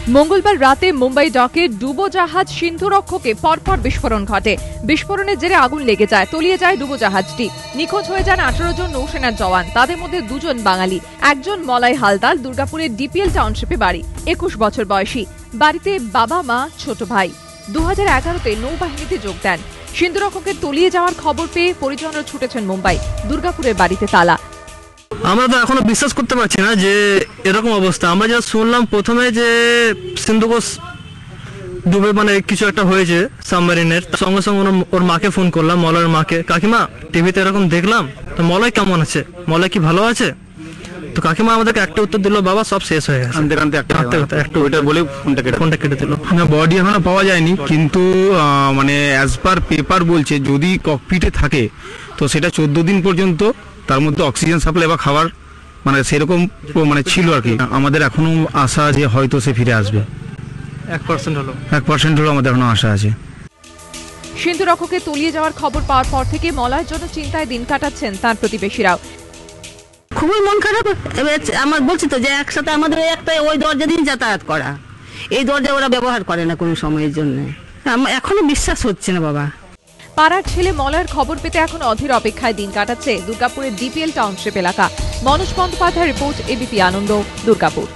মঙ্গলবার রাতে মুম্বাই ডকে ডুবোজাহাজ সিন্ধুরক্ষকে পরপর বিস্ফোরণ ঘটে। বিস্ফোরণের জেরে আগুন লেগে যায়, তলিয়ে যায় ডুবোজাহাজটি। নিখোঁজ হয়ে যান 18 জন নৌসেনার জওয়ান, তাদের মধ্যে 2 জন বাঙালি। একজন মলাই হালদার, দুর্গাপুরের ডিপিএল টাউনশিপে বাড়ি, 21 বছর বয়সী। বাড়িতে বাবা, মা, ছোট ভাই। 2011-তে নৌবাহিনীতে যোগ দেন। সিন্ধুরক্ষকের তলিয়ে যাওয়ার খবর পেয়ে পরিজনরা ছুটেছেন মুম্বাই। দুর্গাপুরের বাড়িতে তালা। আমরা তো এখনো বিশ্বাস করতে পারছি না যে এরকম অবস্থা। আমরা যা শুনলাম প্রথমে যে সিন্ধুকোষ ডুবে কিছু একটা হয়েছে সাবমেরিনের, সঙ্গে সঙ্গে ওর মাকে ফোন করলাম, মলয়ের মাকে। কাকিমা, টিভিতে এরকম দেখলাম, তো মলয় কেমন আছে, মলয় কি ভালো আছে? তো কাকিমা আমাদেরকে একটা উত্তর দিল, বাবা সব শেষ হয়ে গেছে। ফোনটা কেটে দিল। বডি এখনো পাওয়া যায়নি, কিন্তু অ্যাজ পার পেপার বলছে যদি ককপিটে থাকে তো সেটা 14 দিন পর্যন্ত তার মধ্যে অক্সিজেন সাপ্লাই বা খাবার সেরকম ছিল আর কি। আমাদের এখনো আশা যে হয়তো সে ফিরে আসবে। 1% হলো আমাদের এখনো আশা আছে। সিন্ধুরক্ষকে তলিয়ে যাওয়ার খবর পাওয়ার পর থেকে মলয়ের জন্য চিন্তায় দিন কাটাচ্ছেন তার প্রতিবেশীরাও। খুবই মন খারাপ। আমার বলছি তো যে একসাথে আমাদের একটা ওই দরজা দিয়ে যাতায়াত করা, এই দরজা ওরা ব্যবহার করে না কোনো সময়ের জন্য। এখনো বিশ্বাস হচ্ছে না বাবা। পাড়ার ছেলে মলয়ের খবর পেতে এখন অধীর অপেক্ষায় দিন কাটাচ্ছে দুর্গাপুরের ডিপিএল টাউনশিপ এলাকা। মনোজ বন্দ্যোপাধ্যায় রিপোর্ট, এবিপি আনন্দ, দুর্গাপুর।